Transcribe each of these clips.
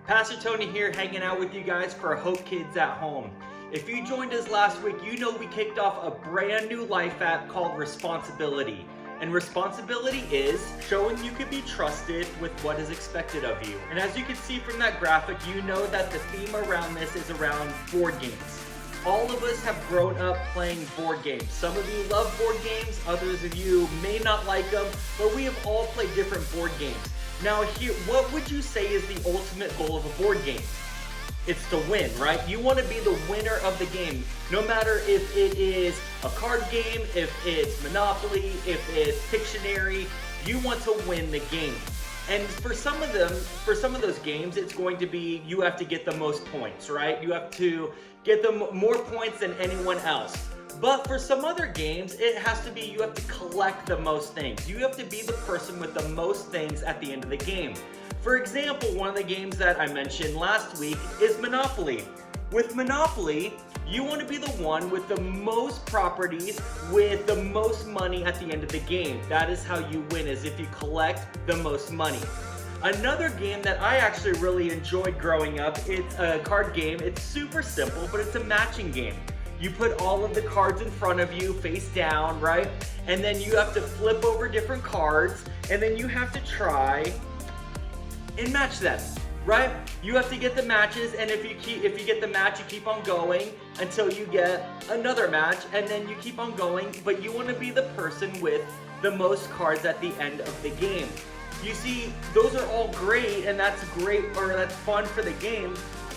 Pastor Tony here, hanging out with you guys for Hope Kids at Home. If you joined us last week, you know we kicked off a brand new life app called Responsibility. And responsibility is showing you can be trusted with what is expected of you. And as you can see from that graphic, you know that the theme around this is around board games. All of us have grown up playing board games. Some of you love board games, others of you may not like them, but we have all played different board games. Now here, what would you say is the ultimate goal of a board game? It's to win, right? You want to be the winner of the game. No matter if it is a card game, if it's Monopoly, if it's Pictionary, you want to win the game. And for some of those games, it's going to be you have to get the most points, right? You have to get more points than anyone else. But for some other games, it has to be you have to collect the most things. You have to be the person with the most things at the end of the game. For example, one of the games that I mentioned last week is Monopoly. With Monopoly, you want to be the one with the most properties, with the most money at the end of the game. That is how you win, is if you collect the most money. Another game that I actually really enjoyed growing up, it's a card game. It's super simple, but it's a matching game. You put all of the cards in front of you, face down, right? And then you have to flip over different cards, and then you have to try and match them, right? You have to get the matches, and if you get the match, you keep on going until you get another match, and then you keep on going, but you want to be the person with the most cards at the end of the game. You see, those are all great, and that's great, or that's fun for the game,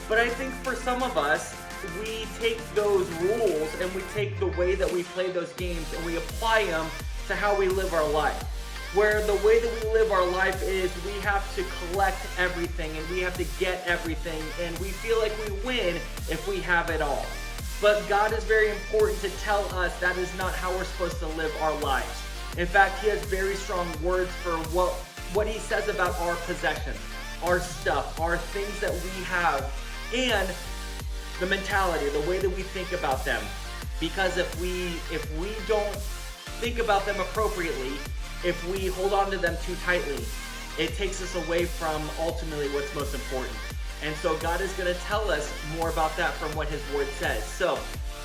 but I think for some of us, we take those rules and we take the way that we play those games and we apply them to how we live our life. Where the way that we live our life is we have to collect everything and we have to get everything, and we feel like we win if we have it all. But God is very important to tell us that is not how we're supposed to live our lives. In fact, He has very strong words for what He says about our possessions, our stuff, our things that we have, and the mentality, the way that we think about them. Because if we don't think about them appropriately, if we hold on to them too tightly, it takes us away from ultimately what's most important. And so God is going to tell us more about that from what His Word says. So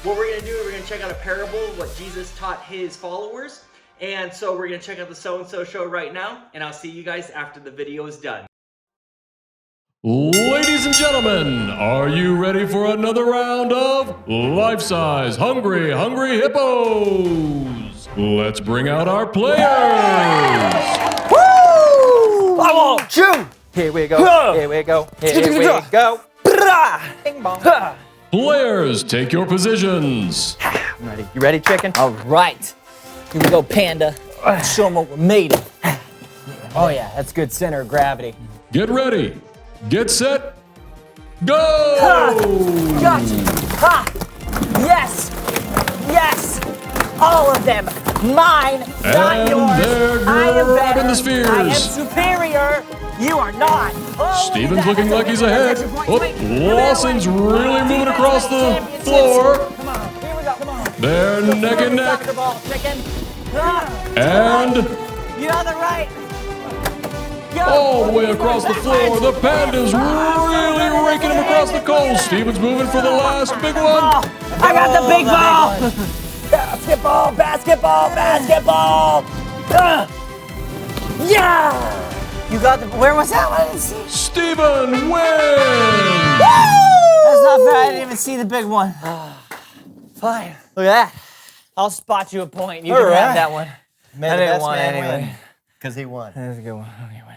what we're going to do, we're going to check out a parable, what Jesus taught His followers. And so we're going to check out the So-and-So Show right now, and I'll see you guys after the video is done. Ladies and gentlemen, are you ready for another round of Life-Size Hungry Hippos? Let's bring out our players! Woo! I want you! Here we go, here we go, here we go. Bing bong. Players, take your positions. I'm ready. You ready, chicken? All right. Here we go, Panda. Show them what we're made of. Oh yeah, that's good center of gravity. Get ready. Get set. Go! Gotcha. Ha! Yes! Yes! All of them. Mine, not And yours. they're I am better. grabbing the spheres. I am superior. You are not. Oh, Steven's looking like he's ahead. Oh, Lawson's really moving across the floor. Come on, here we go. Come on. They're neck and neck. Soccer ball, chicken. Ah, And you're on the right. Go. all the way across the floor, the Panda's really raking him across the coals. Steven's moving for the last big one. I got the big ball. Basketball, basketball, basketball. Yeah. You got the. Where was that one? I didn't see. Steven wins. That's not fair. I didn't even see the big one. Fine. Look at that. I'll spot you a point. You can have that one. May I the didn't best want man anyway. win, because he won. That's a good one. Okay, wait.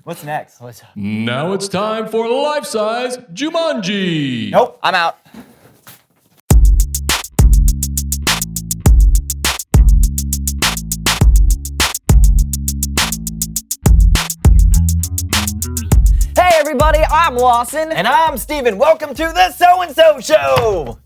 What's next? What's up? Now it's time for life-size Jumanji. Nope, I'm out. Hey everybody, I'm Lawson. And I'm Steven. Welcome to the So-and-So Show.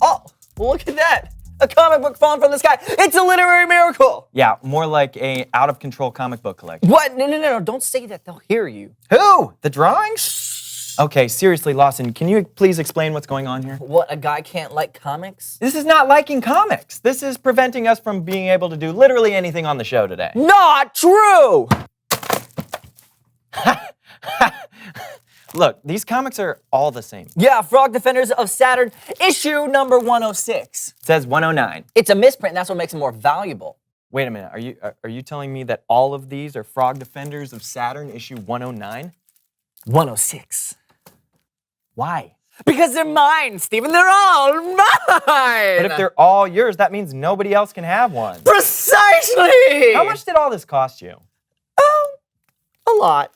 Oh, look at that. A comic book falling from the sky. It's a literary miracle. Yeah, more like a out-of-control comic book collection. What? No. Don't say that. They'll hear you. Who? The drawings? Okay, seriously, Lawson, can you please explain what's going on here? What, a guy can't like comics? This is not liking comics. This is preventing us from being able to do literally anything on the show today. Not true! Look, these comics are all the same. Yeah, Frog Defenders of Saturn, issue number 106. It says 109. It's a misprint, and that's what makes it more valuable. Wait a minute, are you telling me that all of these are Frog Defenders of Saturn, issue 109? 106. Why? Because they're mine, Stephen. They're all mine. But if they're all yours, that means nobody else can have one. Precisely. How much did all this cost you? A lot.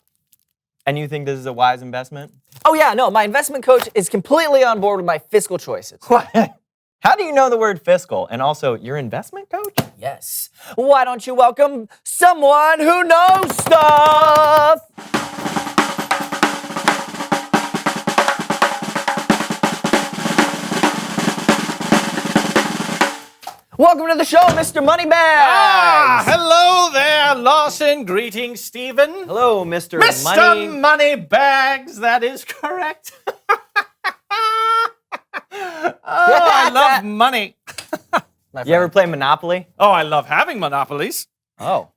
And you think this is a wise investment? Oh yeah, no, my investment coach is completely on board with my fiscal choices. What? How do you know the word fiscal? And also, your investment coach? Yes. Why don't you welcome someone who knows stuff? Welcome to the show, Mr. Moneybags. Hello there, Lawson. Greetings, Stephen. Hello, Mr. Mr. Moneybags, that is correct. I love money. You ever play Monopoly? Oh, I love having monopolies. Oh.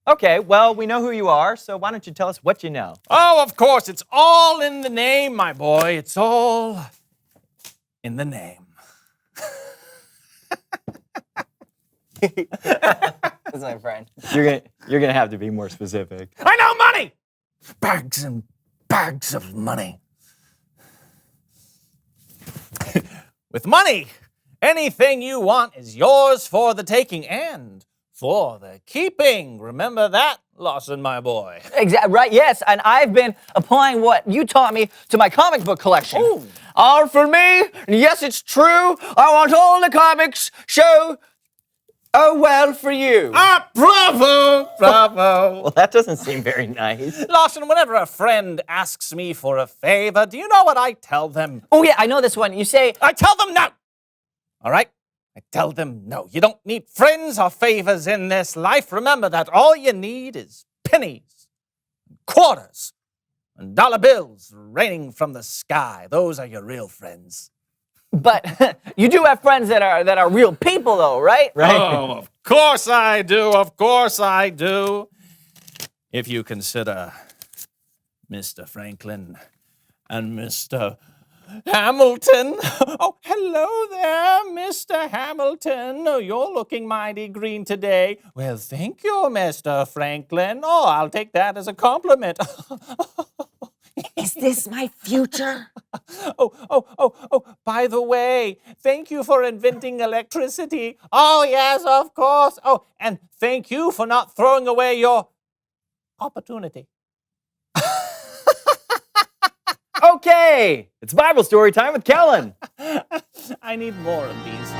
Okay, well, we know who you are, so why don't you tell us what you know? Oh, of course, it's all in the name, my boy. It's all in the name. That's my friend. You're gonna have to be more specific. I know money! Bags and bags of money. With money, anything you want is yours for the taking and for the keeping. Remember that, Lawson, my boy? Exactly right. Yes, and I've been applying what you taught me to my comic book collection. Ooh. All for me. And yes, it's true. I want all the comics. Show. Oh well, for you. Ah, bravo, bravo. Well, that doesn't seem very nice. Lawson, whenever a friend asks me for a favor, do you know what I tell them? Oh yeah, I know this one. You say, I tell them no. All right? I tell them no. You don't need friends or favors in this life. Remember that all you need is pennies, quarters, and dollar bills raining from the sky. Those are your real friends. but you do have friends that are real people, though, right? Right? Oh, of course I do. Of course I do. If you consider Mr. Franklin and Mr. Hamilton. Oh, hello there, Mr. Hamilton. Oh, you're looking mighty green today. Well, thank you, Mr. Franklin. Oh, I'll take that as a compliment. Is this my future? Oh, by the way, thank you for inventing electricity. Oh, yes, of course. Oh, and thank you for not throwing away your opportunity. Okay, it's Bible story time with Kellen. I need more of these.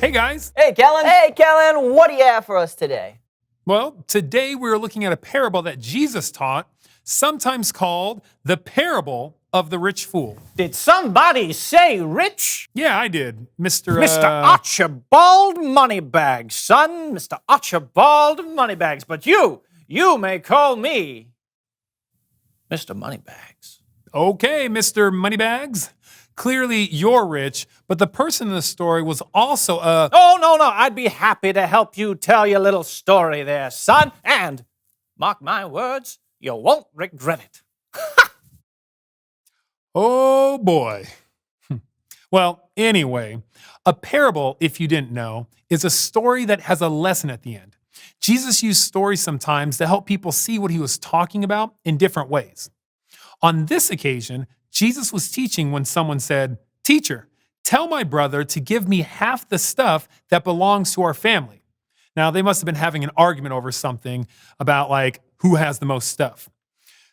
Hey guys. Hey, Kellen. Hey, Kellen, what do you have for us today? Well, today we're looking at a parable that Jesus taught, sometimes called the parable of the rich fool. Did somebody say rich? Yeah, I did. Mr. Mr. Archibald Moneybags, son. Mr. Archibald Moneybags. But you may call me Mr. Moneybags. Okay, Mr. Moneybags. Clearly you're rich, but the person in the story was also a... Oh, no, I'd be happy to help you tell your little story there, son. And, mark my words, you won't regret it. Oh, boy. Well, anyway, a parable, if you didn't know, is a story that has a lesson at the end. Jesus used stories sometimes to help people see what he was talking about in different ways. On this occasion, Jesus was teaching when someone said, "Teacher, tell my brother to give me half the stuff that belongs to our family." Now, they must have been having an argument over something about like who has the most stuff.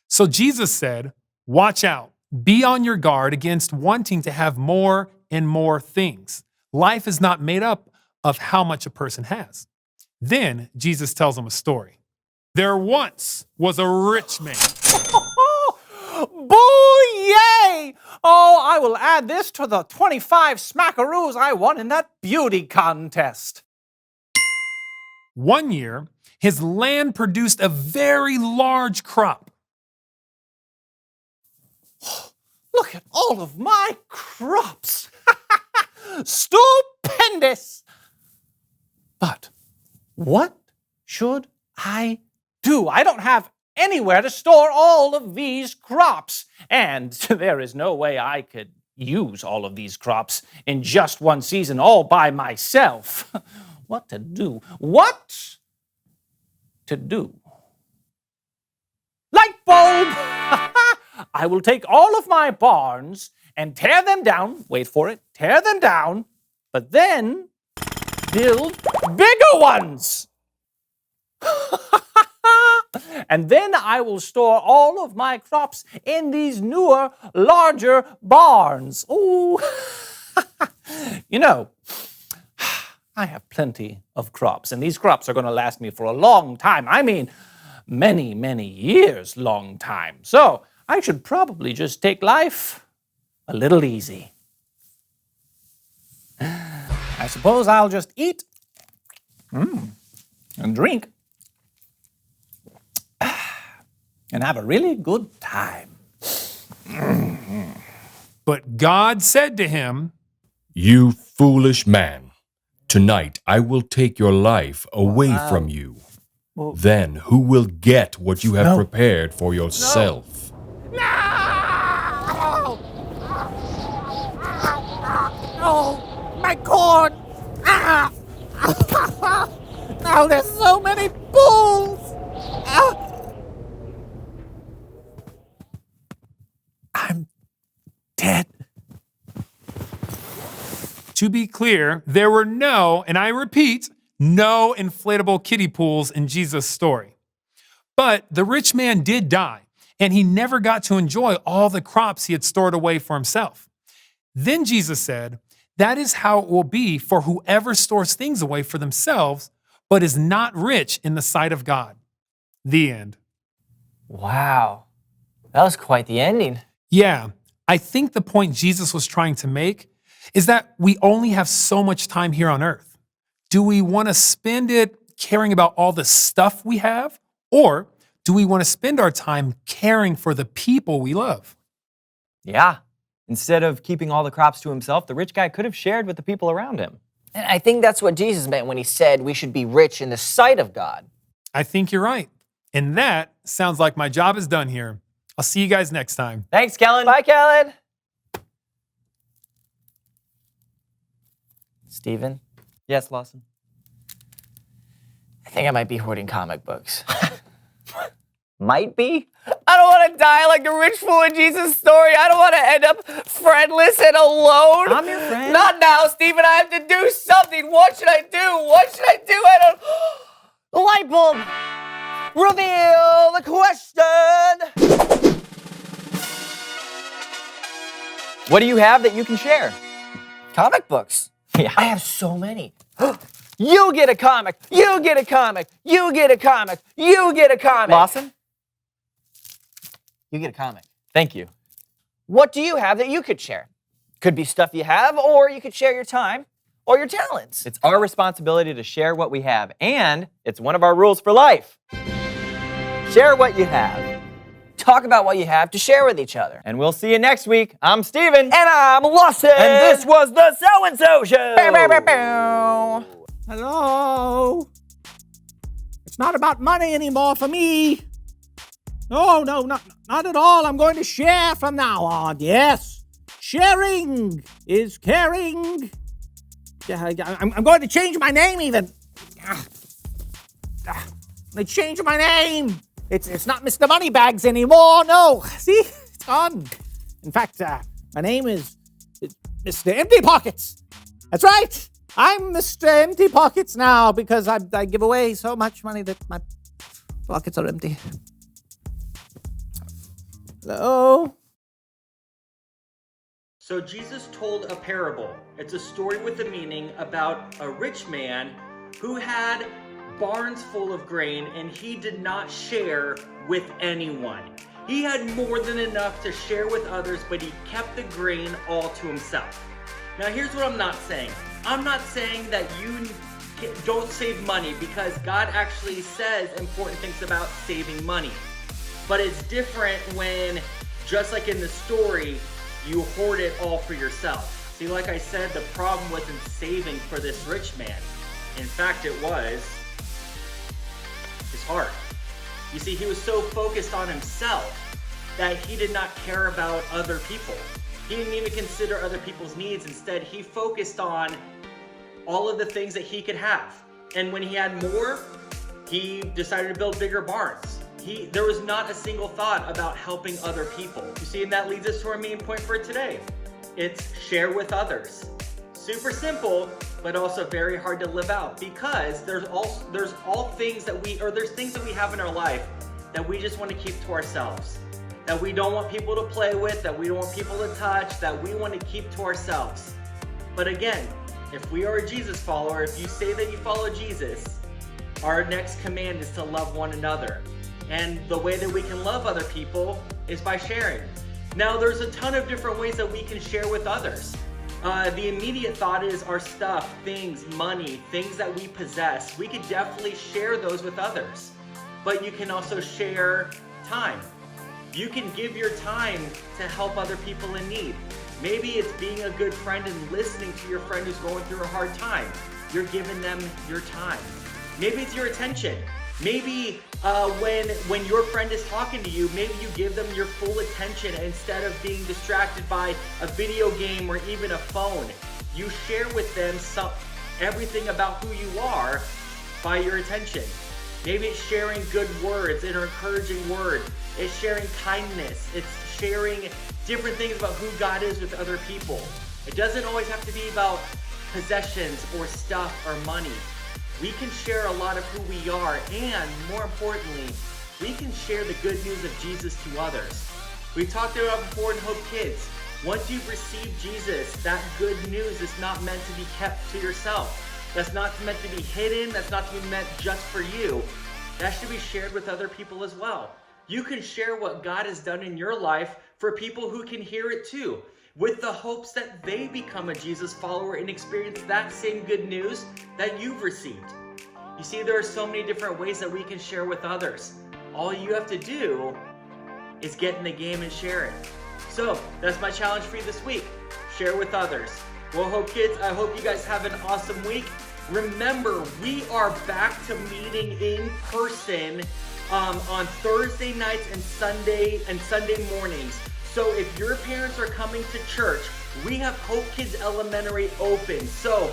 So Jesus said, "Watch out. Be on your guard against wanting to have more and more things. Life is not made up of how much a person has." Then Jesus tells them a story. There once was a rich man. Boo-yay! Oh, I will add this to the 25 smackaroos I won in that beauty contest. One year, his land produced a very large crop. Look at all of my crops. Stupendous! But what should I do? I don't have anywhere to store all of these crops, and there is no way I could use all of these crops in just one season all by myself. What to do? What to do? Light bulb! I will take all of my barns and tear them down. Wait for it. Tear them down, but then build bigger ones. And then I will store all of my crops in these newer, larger barns. Ooh. You know, I have plenty of crops, and these crops are going to last me for a long time. I mean, many, many years long time. So I should probably just take life a little easy. I suppose I'll just eat and drink and have a really good time. But God said to him, You foolish man, tonight I will take your life away from you. Then who will get what you have prepared for yourself? Oh, my corn! Ah! Now there's so many bulls! Ah! I'm dead. To be clear, there were no, and I repeat, no inflatable kiddie pools in Jesus' story. But the rich man did die, and he never got to enjoy all the crops he had stored away for himself. Then Jesus said, that is how it will be for whoever stores things away for themselves, but is not rich in the sight of God. The end. Wow. That was quite the ending. Yeah, I think the point Jesus was trying to make is that we only have so much time here on earth. Do we want to spend it caring about all the stuff we have? Or do we want to spend our time caring for the people we love? Yeah. Instead of keeping all the crops to himself, the rich guy could have shared with the people around him. And I think that's what Jesus meant when he said we should be rich in the sight of God. I think you're right. And that sounds like my job is done here. I'll see you guys next time. Thanks, Kellen. Bye, Kellen. Steven, Yes, Lawson. I think I might be hoarding comic books. Might be. I don't want to die like the rich fool in Jesus' story. I don't want to end up friendless and alone. I'm your friend. Not now, Steven. I have to do something. What should I do? What should I do? I don't... The light bulb. Reveal the question. What do you have that you can share? Comic books. Yeah. I have so many. You get a comic. You get a comic. You get a comic. You get a comic. Lawson? You get a comic. Thank you. What do you have that you could share? Could be stuff you have, or you could share your time or your talents. It's our responsibility to share what we have, and it's one of our rules for life. Share what you have. Talk about what you have to share with each other. And we'll see you next week. I'm Steven. And I'm Lawson. And this was the So-and-So Show. Bow, bow, bow, bow. Hello? It's not about money anymore for me. No, not at all. I'm going to share from now on. Yes. Sharing is caring. I'm going to change my name even. They changed my name. It's not Mr. Moneybags anymore. No. See? It's gone. In fact, my name is Mr. Empty Pockets. That's right. I'm Mr. Empty Pockets now because I give away so much money that my pockets are empty. Hello? So Jesus told a parable. It's a story with a meaning about a rich man who had barns full of grain and he did not share with anyone. He had more than enough to share with others, but he kept the grain all to himself. Now here's what I'm not saying. I'm not saying that you don't save money, because God actually says important things about saving money. But it's different when, just like in the story, you hoard it all for yourself. See, like I said, the problem wasn't saving for this rich man. In fact, it was his heart. You see, he was so focused on himself that he did not care about other people. He didn't even consider other people's needs. Instead, he focused on all of the things that he could have. And when he had more, he decided to build bigger barns. There was not a single thought about helping other people. You see, and that leads us to our main point for today. It's share with others. Super simple, but also very hard to live out, because there's things that we have in our life that we just want to keep to ourselves, that we don't want people to play with, that we don't want people to touch, that we want to keep to ourselves. But again, if we are a Jesus follower, if you say that you follow Jesus, our next command is to love one another. And the way that we can love other people is by sharing. Now, there's a ton of different ways that we can share with others. The immediate thought is our stuff, things, money, things that we possess. We could definitely share those with others. But you can also share time. You can give your time to help other people in need. Maybe it's being a good friend and listening to your friend who's going through a hard time. You're giving them your time. Maybe it's your attention. Maybe when your friend is talking to you, maybe you give them your full attention instead of being distracted by a video game or even a phone. You share with them everything about who you are by your attention. Maybe it's sharing good words, an encouraging word. It's sharing kindness. It's sharing different things about who God is with other people. It doesn't always have to be about possessions or stuff or money. We can share a lot of who we are, and more importantly, we can share the good news of Jesus to others. We've talked about it before in Hope Kids. Once you've received Jesus, that good news is not meant to be kept to yourself. That's not meant to be hidden. That's not to be meant just for you. That should be shared with other people as well. You can share what God has done in your life for people who can hear it too, with the hopes that they become a Jesus follower and experience that same good news that you've received. You see, there are so many different ways that we can share with others. All you have to do is get in the game and share it. So that's my challenge for you this week. Share with others. Well, Hope Kids, I hope you guys have an awesome week. Remember, we are back to meeting in person on Thursday nights and Sunday mornings. So if your parents are coming to church, we have Hope Kids Elementary open. So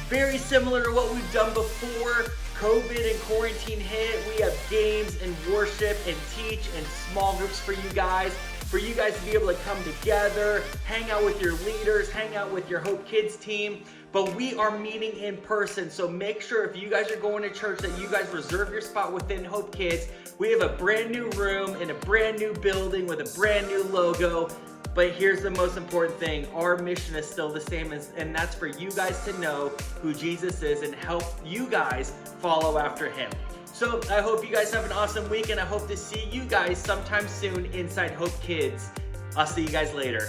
very similar to what we've done before COVID and quarantine hit. We have games and worship and teach and small groups for you guys to be able to come together, hang out with your leaders, hang out with your Hope Kids team. But we are meeting in person, so make sure if you guys are going to church that you guys reserve your spot within Hope Kids. We have a brand new room in a brand new building with a brand new logo. But here's the most important thing. Our mission is still the same, and that's for you guys to know who Jesus is and help you guys follow after him. So I hope you guys have an awesome week, and I hope to see you guys sometime soon inside Hope Kids. I'll see you guys later.